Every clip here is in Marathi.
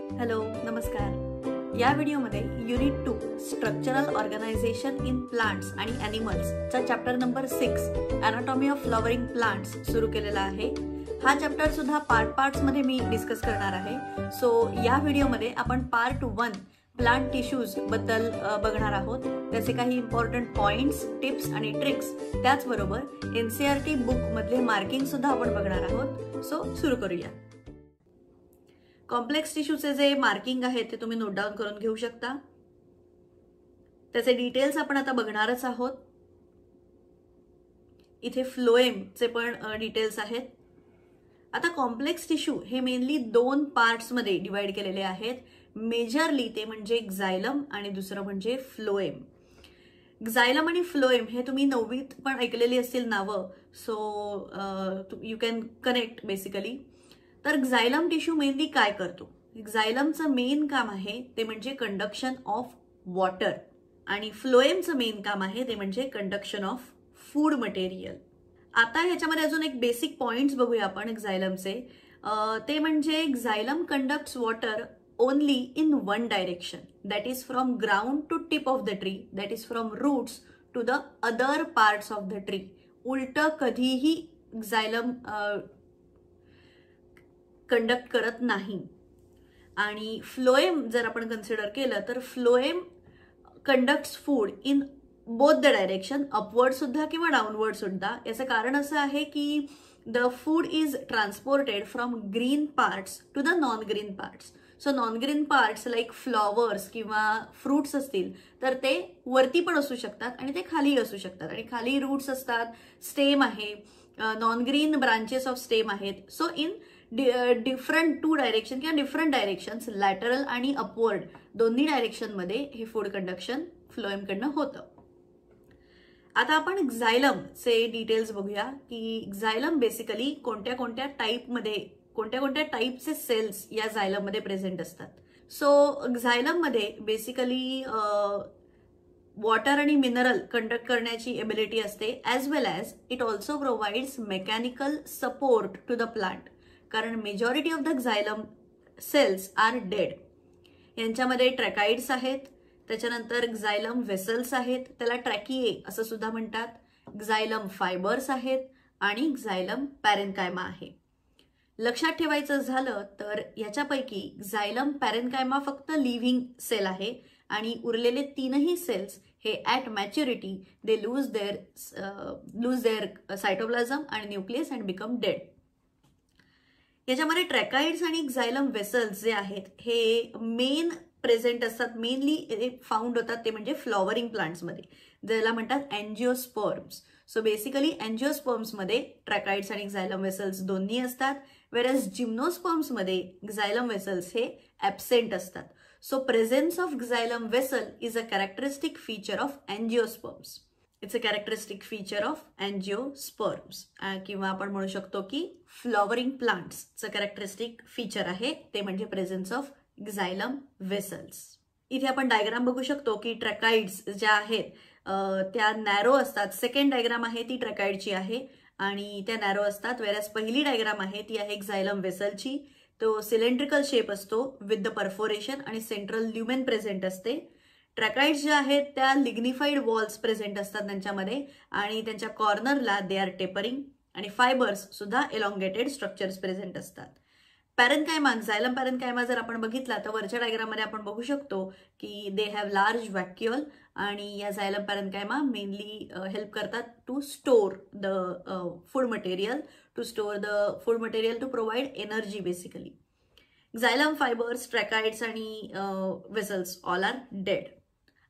हॅलो, नमस्कार. या व्हिडिओमध्ये unit 2 structural organization in plants आणि ॲनिमल्सचा chapter number 6 anatomy of flowering plants सुरू केलेला आहे. हा चॅप्टर सुद्धा पार्ट्समध्ये मी डिस्कस करणार आहे. सो या व्हिडिओमध्ये आपण पार्ट 1 प्लांट टिश्यूज बद्दल बघणार आहोत. त्याचे काही इम्पॉर्टंट पॉइंट्स, टिप्स आणि ट्रिक्स, त्याचबरोबर NCERT बुक मधले मार्किंग सुद्धा आपण बघणार आहोत. सो सुरू करूया. कॉम्प्लेक्स टिश्यूचे जे मार्किंग आहे ते तुम्ही नोट डाऊन करून घेऊ शकता. त्याचे डिटेल्स आपण आता बघणारच आहोत. इथे फ्लोएमचे पण डिटेल्स आहेत. आता कॉम्प्लेक्स टिश्यू हे मेनली 2 पार्ट्समध्ये डिवाइड केलेले आहेत. मेजरली ते म्हणजे एक्झायलम आणि दुसरं म्हणजे फ्लोएम. एक्झायलम आणि फ्लोएम हे तुम्ही 9वीत पण ऐकलेली असतील नावं. So you can connect basically. तर एक्झायलम टिश्यू मेनली काय करतो? एक्झायलमचं मेन काम आहे ते म्हणजे कंडक्शन ऑफ वॉटर आणि फ्लोएमचं मेन काम आहे ते म्हणजे कंडक्शन ऑफ फूड मटेरियल. आता ह्याच्यामध्ये अजून एक बेसिक पॉइंट्स बघूया आपण एक्झायलमचे. ते म्हणजे xylem conducts water only in one direction, that is from ground to tip of the tree, that is from roots to the other parts of the tree. उलट कधीही एक्झायलम कंडक्ट करत नाही. आणि फ्लोएम जर आपण कन्सिडर केलं तर phloem conducts food in both the direction, upward सुद्धा किंवा डाऊनवर्ड सुद्धा. याचं कारण असं आहे की the food is transported from green parts to the non green parts. So non green parts like flowers किंवा फ्रूट्स असतील तर ते वरती पण असू शकतात आणि ते खाली असू शकतात. आणि खाली रूट्स असतात, स्टेम आहे, non green branches of stem आहेत. सो इन डिफरंट 2 डायरेक्शन किंवा डिफरंट डायरेक्शन्स, लॅटरल आणि अपवर्ड, दोन्ही डायरेक्शनमध्ये हे फूड कंडक्शन फ्लोएमकडनं होतं. आता आपण एक्झायलमचे डिटेल्स बघूया की एक्झायलम बेसिकली कोणत्या कोणत्या टाईपचे सेल्स या झायलममध्ये प्रेझेंट असतात. सो एक्झायलममध्ये बेसिकली वॉटर आणि मिनरल कंडक्ट करण्याची एबिलिटी असते, as well as it also provides mechanical support to the plant. कारण majority of the xylem cells are dead. यांच्यामध्ये ट्रॅकाइड्स आहेत, त्याच्यानंतर एक्झायलम वेसल्स आहेत, त्याला ट्रॅकिए असं सुद्धा म्हणतात. एक्झायलम फायबर्स आहेत आणि एक्झायलम पॅरेन्कायमा आहे. लक्षात ठेवायचं झालं तर याच्यापैकी एक्झायलम पॅरेन्कायमा फक्त लिव्हिंग सेल आहे आणि उरलेले 3ही सेल्स हे at maturity they lose their cytoplasm आणि न्यूक्लियस अँड बिकम डेड. याच्यामध्ये ट्रॅकाइड्स आणि एक्झायलम वेसल्स जे आहेत हे मेन प्रेझेंट असतात, मेनली फाउंड होतात ते म्हणजे फ्लॉवरिंग प्लांट्समध्ये, ज्याला म्हणतात अँजिओस्पर्म्स. सो बेसिकली अँजिओस्पर्म्समध्ये ट्रॅकाइड्स आणि एक्झायलम वेसल्स दोन्ही असतात, वेरॅज जिम्नोस्पर्म्समध्ये एक्झायलम वेसल्स हे ॲब्सेंट असतात. So presence of xylem vessel is a characteristic feature of angiosperms. It's a characteristic feature of angiosperms किंवा आपण म्हणू शकतो की फ्लॉवरिंग प्लांट्सचं कॅरेक्टरिस्टिक फीचर आहे ते म्हणजे प्रेझेन्स ऑफ एक्झायलम वेसल्स. इथे आपण डायग्राम बघू शकतो की ट्रॅकाइड्स ज्या आहेत त्या नॅरो असतात. सेकंड डायग्राम आहे ती ट्रॅकाइडची आहे आणि त्या नॅरो असतात, वेरॅज पहिली डायग्राम आहे ती आहे एक्झायलम वेसलची. तो सिलेंड्रिकल शेप असतो विथ द परफोरेशन आणि सेंट्रल ल्युमेन प्रेझेंट असते. ट्रॅकाइड्स ज्या आहेत त्या लिग्निफाईड वॉल्स प्रेझेंट असतात त्यांच्यामध्ये आणि त्यांच्या कॉर्नरला दे आर टेपरिंग आणि फायबर्स सुद्धा एलॉंगेटेड स्ट्रक्चर्स प्रेझेंट असतात. पॅरेन्कायमा, एक्झायलम पॅरेन्कायमा जर आपण बघितला तर वरच्या डायग्राममध्ये आपण बघू शकतो की दे हॅव लार्ज व्हॅक्युअल आणि या झायलम पॅरेन्कायमा मेनली हेल्प करतात to store the food material, to provide energy basically. Xylem fibres, tracheids आणि वेसल्स ऑल आर डेड.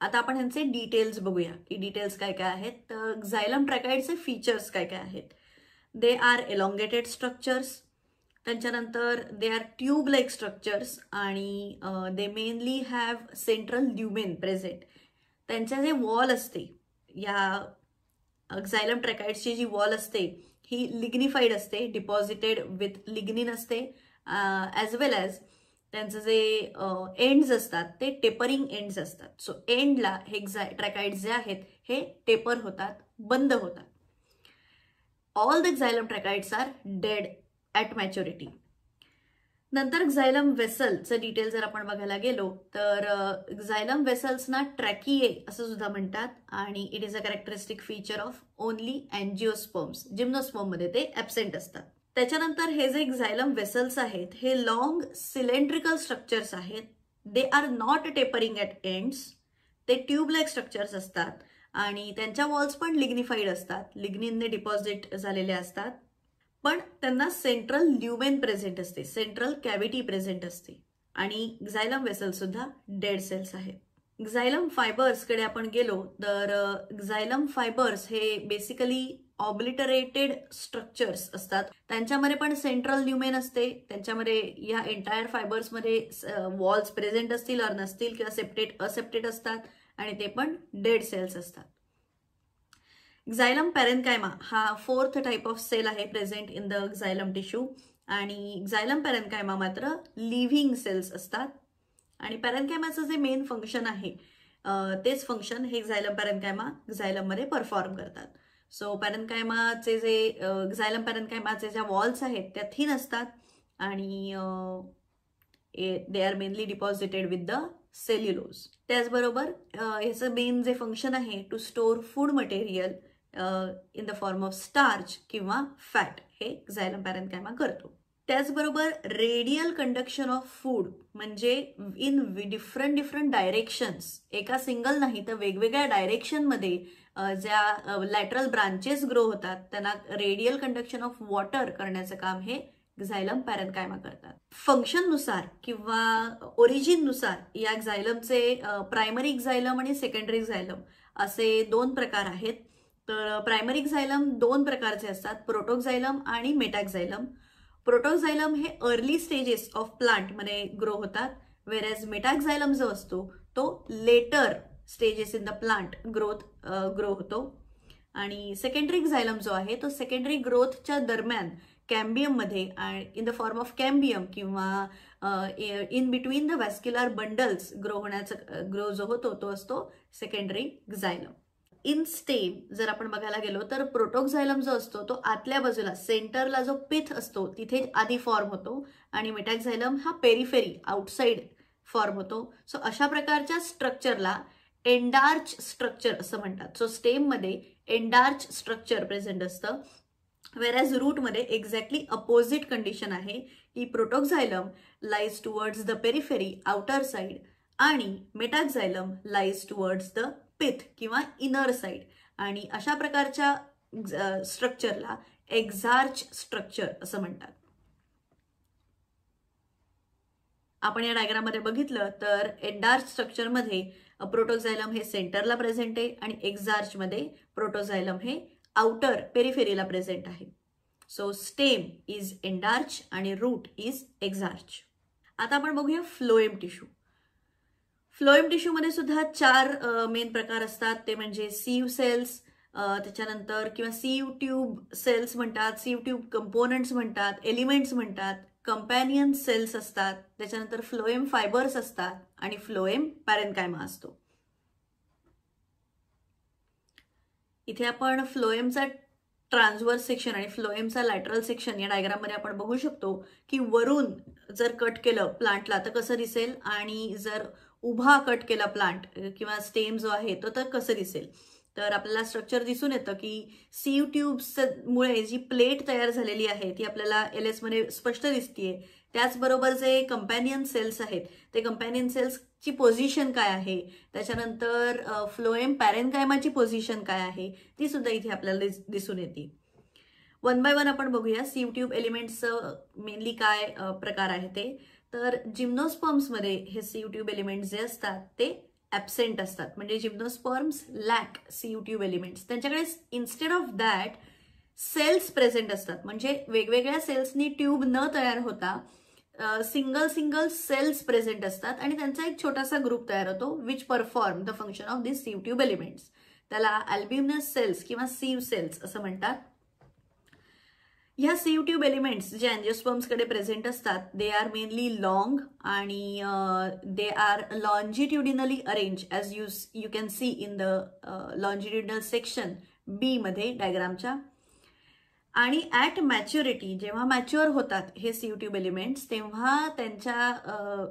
आता आपण ह्यांचे डिटेल्स बघूया की डिटेल्स काय काय आहेत. तर एक्झायलम ट्रॅकाइडचे फीचर्स काय काय आहेत. दे आर एलॉंगेटेड स्ट्रक्चर्स, त्यांच्यानंतर they are tube like structures आणि they mainly have central lumen present. त्यांच्या जे वॉल असते, या एक्झायलम ट्रॅकाइड्सची जी वॉल असते ही लिग्निफाईड असते, डिपॉझिटेड विथ लिग्निन असते, ॲज वेल ॲज त्यांचं जे एंड्स असतात ते टेपरिंग एंड्स असतात. सो एंडला हे ट्रॅकाइड्स जे आहेत हे टेपर होतात, बंद होतात. All the xylem tracheids are dead at maturity. नंतर एक्झायलम वेसलचं डिटेल जर आपण बघायला गेलो तर एक्झायलम वेसल्सना ट्रॅकिए असं सुद्धा म्हणतात आणि it is a characteristic feature of only अँजिओस्पर्म्स. Gymnosperm मध्ये ते ॲब्सेंट असतात. त्याच्यानंतर हे जे एक्झायलम वेसल्स आहेत हे लॉंग सिलेंड्रिकल स्ट्रक्चर्स आहेत. They are not tapering at ends. ते ट्यूब लाईक स्ट्रक्चर्स असतात आणि त्यांच्या वॉल्स पण लिग्निफाईड असतात, लिग्निनने डिपॉझिट झालेले असतात. पण त्यांना सेंट्रल ल्युमेन प्रेझेंट असते, सेंट्रल कॅव्हिटी प्रेझेंट असते आणि एक्झायलम वेसल सुद्धा डेड सेल्स आहेत. एक्झायलम फायबर्सकडे आपण गेलो तर एक्झायलम फायबर्स हे बेसिकली ऑब्लिटरेटेड स्ट्रक्चर्स असतात. त्यांच्यामध्ये पण सेंट्रल ल्युमेन असते. त्यांच्यामध्ये या एंटायर फायबर्समध्ये वॉल्स प्रेझेंट असतील और नसतील किंवा असेप्टेड असतात आणि ते पण डेड सेल्स असतात. एक्झायलम पॅरेन्कायमा हा 4th टाइप ऑफ सेल आहे प्रेझेंट इन द एक्झायलम टिश्यू आणि एक्झायलम पॅरेन्कायमा मात्र लिव्हिंग सेल्स असतात. आणि पॅरेन्कायमाचं जे मेन फंक्शन आहे तेच फंक्शन हे एक्झायलम पॅरेन्कायमा एक्झायलममध्ये परफॉर्म करतात. सो पॅरेन्कायमाचे जे एक्झायलम पॅरेन्कायमाचे ज्या वॉल्स आहेत त्या थिन असतात आणि they are mainly deposited with the cellulose. त्याचबरोबर ह्याचं मेन जे फंक्शन आहे to store food material in the form of starch किंवा फॅट हे एक्झायलम पॅरेन्कायमा करतो. त्याचबरोबर रेडियल कंडक्शन ऑफ फूड म्हणजे इन डिफरंट डायरेक्शन्स, एका सिंगल नाही तर वेगवेगळ्या डायरेक्शनमध्ये ज्या लॅटरल ब्रांचेस ग्रो होतात त्यांना रेडियल कंडक्शन ऑफ वॉटर करण्याचं काम हे एक्झायलम पॅरेन्कायमा करतात. फंक्शननुसार किंवा ओरिजिननुसार या एक्झायलमचे प्रायमरी एक्झायलम आणि सेकंडरी एक्झायलम असे 2 प्रकार आहेत. तर प्रायमरी एक्झायलम 2 प्रकारचे असतात, प्रोटोक्झायलम आणि मेटाक्झायलम. प्रोटोक्झायलम हे अर्ली स्टेजेस ऑफ प्लांटमध्ये ग्रो होतात, वेरॅज मेटाक्झायलम जो असतो तो later stages in the plant grow होतो. आणि सेकंडरी एक्झायलम जो आहे तो सेकंडरी ग्रोथच्या दरम्यान कॅम्बियम मध्ये in the form of cambium किंवा in between the vascular bundles grow जो होतो तो असतो सेकंडरी एक्झायलम. इन स्टेम जर आपण बघायला गेलो तर प्रोटोक्झायलम जो असतो तो आतल्या बाजूला सेंटरला जो पिथ असतो तिथे आधी फॉर्म होतो आणि मेटाक्झायलम हा पेरिफेरी आउटसाइड फॉर्म होतो. सो अशा प्रकारच्या स्ट्रक्चरला एंडार्च स्ट्रक्चर असं म्हणतात. सो स्टेममध्ये एंडार्च स्ट्रक्चर प्रेझेंट असतं, वेरॅज रूटमध्ये एक्झॅक्टली अपोजिट कंडिशन आहे की protoxylem lies towards the periphery outer side आणि metaxylem lies towards the pith किंवा इनर साइड. आणि अशा प्रकारच्या स्ट्रक्चरला एक्झार्च स्ट्रक्चर असं म्हणतात. आपण या डायग्राममध्ये बघितलं तर एंडार्च स्ट्रक्चरमध्ये प्रोटोक्झायलम हे सेंटरला प्रेझेंट आहे आणि एक्झार्चमध्ये प्रोटोक्झायलम हे आउटर पेरिफेरीला प्रेझेंट आहे. सो स्टेम इज एंडार्च आणि रूट इज एक्झार्च. आता आपण बघूया फ्लोएम टिश्यू. फ्लोएम टिश्यूमध्ये सुद्धा 4 मेन प्रकार असतात, ते म्हणजे सीव सेल्स, त्याच्यानंतर किंवा सीव ट्यूब सेल्स म्हणतात, सीव ट्यूब कंपोनंट्स म्हणतात, एलिमेंट्स म्हणतात, कंपॅनियन सेल्स असतात, त्याच्यानंतर फ्लोएम फायबर्स असतात आणि फ्लोएम पॅरेन्कायमा असतो. इथे आपण फ्लोएमचा ट्रान्सवर्स सेक्शन आणि फ्लोएमचा लॅटरल सेक्शन या डायग्राममध्ये आपण बघू शकतो की वरून जर कट केलं प्लांटला तर कसं दिसेल आणि जर उभा कट केला प्लांट किंवा स्टेम जो आहे तो तर कसं दिसेल. तर आपल्याला स्ट्रक्चर दिसून येतं की सीव ट्यूब्समुळे जी प्लेट तयार झालेली आहे ती आपल्याला LS मध्ये स्पष्ट दिसतीये. त्याचबरोबर जे कंपॅनियन सेल्स आहेत ते कंपॅनियन सेल्सची पोझिशन काय आहे, त्याच्यानंतर फ्लोएम पॅरेन्कायमाची पोझिशन काय आहे ती सुद्धा इथे आपल्याला दिसून येते. 1 बाय 1 आपण बघूया सीव ट्यूब एलिमेंट्सचं मेनली काय प्रकार आहे ते. तर जिम्नोस्पर्म्समध्ये हे सीव ट्यूब एलिमेंट्स जे असतात ते ॲब्सेंट असतात, म्हणजे gymnosperms lack sieve tube elements. त्यांच्याकडे instead of that cells present असतात, म्हणजे वेगवेगळ्या सेल्सनी ट्यूब न तयार होता सिंगल सेल्स प्रेझेंट असतात आणि त्यांचा एक छोटासा ग्रुप तयार होतो which perform the function of this सीव tube elements. त्याला अल्ब्युमिनस सेल्स किंवा सीव सेल्स असं म्हणतात. ह्या सीव ट्यूब एलिमेंट्स जे अँजिओस्पर्म्सकडे प्रेझेंट असतात दे आर मेनली लॉंग आणि they are longitudinally arrange as you can see in the longitudinal section B मध्ये डायग्रामच्या. आणि ॲट मॅच्युरिटी, जेव्हा मॅच्युअर होतात हे सीयू ट्यूब एलिमेंट्स, तेव्हा त्यांच्या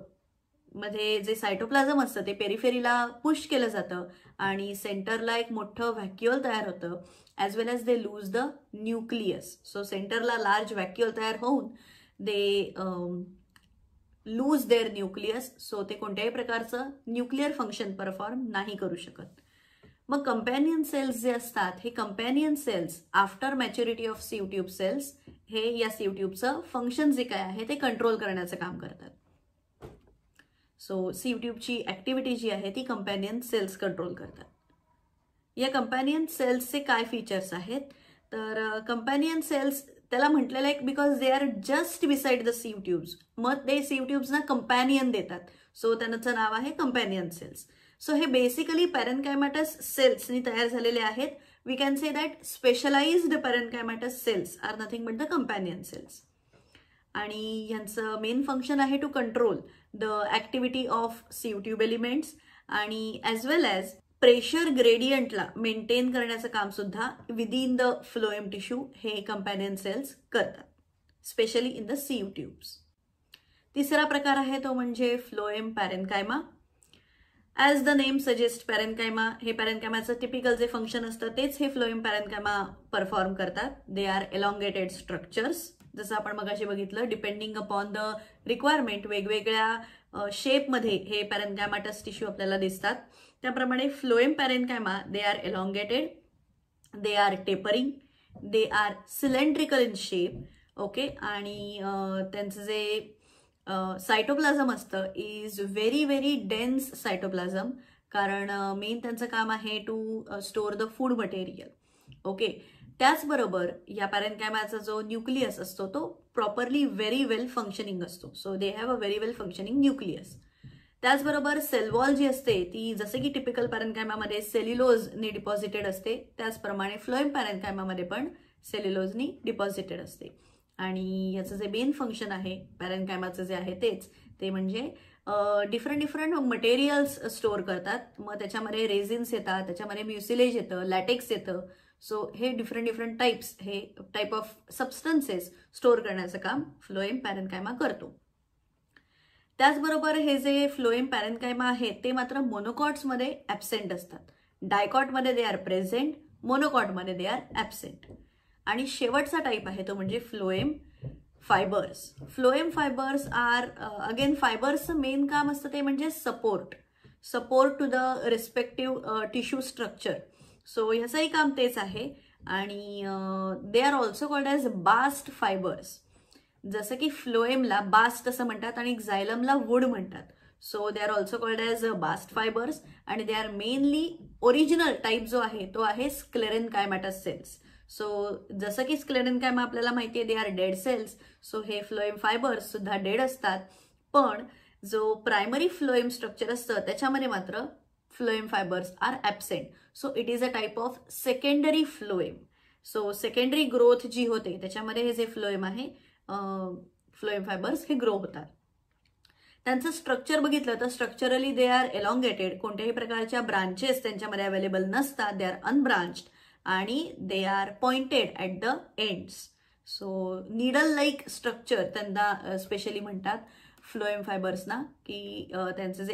मध्ये जे सायटोप्लाझम असतं ते पेरिफेरीला पुश केलं जातं आणि सेंटरला एक मोठं व्हॅक्युअल तयार होतं, as well as they lose the nucleus. So सेंटरला लार्ज व्हॅक्युअल तयार होऊन they lose their nucleus. So ते कोणत्याही प्रकारचं न्यूक्लिअर फंक्शन परफॉर्म नाही करू शकत. मग कंपॅनियन सेल्स जे असतात, हे companion cells after maturity of sieve tube cells हे या सीयू ट्यूबचं फंक्शन जे काय आहे ते कंट्रोल करण्याचं काम करतात. सो सीयू ट्यूबची ऍक्टिव्हिटी जी आहे ती कंपॅनियन सेल्स कंट्रोल करतात. या कंपॅनियन सेल्सचे काय फीचर्स आहेत, तर कंपॅनियन सेल्स त्याला म्हटलेलं आहे because they are just beside the sieve tubes. मग ते सीयू ट्यूब्सना कंपॅनियन देतात, सो त्यांचं नाव आहे कंपॅनियन सेल्स. सो हे बेसिकली पॅरेनकायमॅटस सेल्सनी तयार झालेले आहेत. We can say that specialized parenchymatous cells are nothing but the companion cells. आणि यांचं मेन फंक्शन आहे to control the activity of sieve tube elements आणि ॲज वेल ॲज प्रेशर ग्रेडियंटला मेंटेन करण्याचं काम सुद्धा विदिन द फ्लोएम टिश्यू हे कंपॅनियन सेल्स करतात, specially in the sieve tubes. तिसरा प्रकार आहे तो म्हणजे phloem parenchyma. As the name suggest, parenchyma हे पॅरेनकायमाचं टिपिकल जे फंक्शन असतं तेच हे फ्लोएम पॅरेनकायमा परफॉर्म करतात. दे आर एलॉंगेटेड स्ट्रक्चर्स. जसं आपण मगाशी बघितलं, डिपेंडिंग अपॉन द रिक्वायरमेंट वेगवेगळ्या शेपमध्ये हे पॅरेनकायमाटस टिश्यू आपल्याला दिसतात. त्याप्रमाणे phloem parenchyma they are elongated, they are tapering, they are cylindrical in shape. Okay, आणि त्यांचं जे सायटोप्लाझम असतं is very very dense cytoplasm, कारण मेन त्यांचं काम आहे to store the food material. Okay, त्याचबरोबर या पॅरेनकायमाचा जो न्यूक्लियस असतो तो प्रॉपरली व्हेरी वेल फंक्शनिंग असतो. So they have a very well functioning nucleus. त्याचबरोबर सेल वॉल जी असते ती जसे की टिपिकल पॅरेनकायमामध्ये सेल्युलोजने डिपॉझिटेड असते, त्याचप्रमाणे फ्लोएम पॅरेनकायमामध्ये पण सेल्युलोजनी डिपॉझिटेड असते. आणि याचं जे मेन फंक्शन आहे पॅरेनकायमाचं जे आहे तेच, ते म्हणजे डिफरंट मटेरियल्स स्टोअर करतात. मग त्याच्यामध्ये रेझिन्स येतात, त्याच्यामध्ये म्युसिलेज येतं, लॅटेक्स येतं. सो हे डिफरंट टाइप्स, हे टाईप ऑफ सबस्टन्सेस स्टोअर करण्याचं काम फ्लोएम पॅरेनकायमा करतो. त्याचबरोबर हे जे फ्लोएम पॅरेनकायमा आहेत ते मात्र मोनोकॉट्समध्ये ॲब्सेंट असतात. डायकॉटमध्ये दे आर प्रेझेंट, मोनोकॉटमध्ये दे आर ॲब्सेंट. आणि शेवटचा टाईप आहे तो म्हणजे phloem fibres. Phloem fibres are again, फायबर्सचं मेन काम असतं ते म्हणजे support to the respective tissue structure. So ह्याचंही काम तेच आहे. आणि they are also called as bast fibres. जसं की फ्लोएमला बास्ट असं म्हणतात आणि झायलमला वूड म्हणतात. So they are also called as bast fibres. आणि they are mainly original type जो आहे तो आहे स्क्लेरेनकायमॅटस सेल्स. सो जसं की स्क्लेरेनकायमा आपल्याला माहिती आहे they are dead cells, so हे फ्लोएम फायबर्स सुद्धा डेड असतात. पण जो प्रायमरी फ्लोएम स्ट्रक्चर असतं त्याच्यामध्ये मात्र phloem fibres are absent. So it is a type of secondary phloem. So secondary growth जी होते त्याच्यामध्ये हे जे फ्लोएम आहे, फ्लोएम फायबर्स हे ग्रो होतात. त्यांचं स्ट्रक्चर बघितलं तर स्ट्रक्चरली दे आर एलॉंगेटेड. कोणत्याही प्रकारच्या ब्रांचेस त्यांच्यामध्ये अवेलेबल नसतात. दे आर अनब्रांच्ड आणि they R pointed at the ends. So needle like structure त्यांना स्पेशली म्हणतात फ्लोएम फायबर्सना, की त्यांचे जे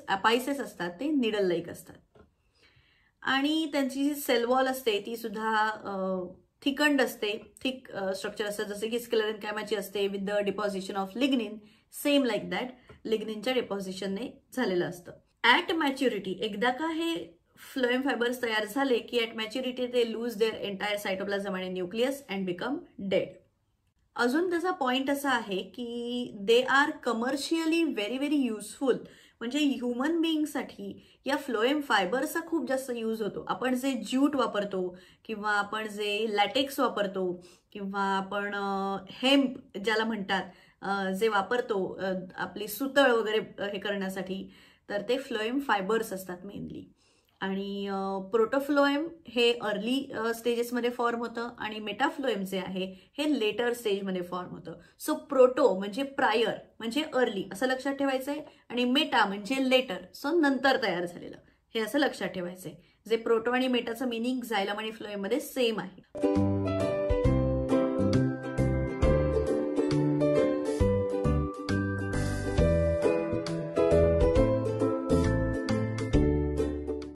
अपायसेस असतात ते निडल लाईक असतात. आणि त्यांची जी सेल वॉल असते ती सुद्धा थिकंड असते, थिक स्ट्रक्चर असतं, जसे की स्क्लेरेनकायमाची असते with the deposition of lignin. Same like that लिग्निनच्या डिपॉझिशनने झालेलं असतं. ॲट मॅच्युरिटी, एकदा का हे फ्लोएम फायबर्स तयार झाले की ॲट मॅच्युरिटी ते लूज देअर एंटायर सायटोप्लाझम आणि न्यूक्लियस अँड बिकम डेड. अजून त्याचा पॉइंट असा आहे की they are commercially very very useful. म्हणजे ह्युमन बिईंगसाठी या फ्लोएम फायबर्सचा खूप जास्त यूज होतो. आपण जे ज्यूट वापरतो किंवा आपण जे लॅटेक्स वापरतो किंवा आपण हेम्प ज्याला म्हणतात जे वापरतो आपली सुतळ वगैरे हे करण्यासाठी, तर ते फ्लोएम फायबर्स असतात मेनली. आणि प्रोटोफ्लोएम हे अर्ली स्टेजेसमध्ये फॉर्म होतं आणि मेटाफ्लोएम जे आहे हे लेटर स्टेजमध्ये फॉर्म होतं. सो प्रोटो म्हणजे प्रायर म्हणजे अर्ली असं लक्षात ठेवायचंय आणि मेटा म्हणजे लेटर, सो नंतर तयार झालेलं, हे असं लक्षात ठेवायचंय. जे प्रोटो आणि मेटाचं मिनिंग झायलम आणि फ्लोएममध्ये सेम आहे.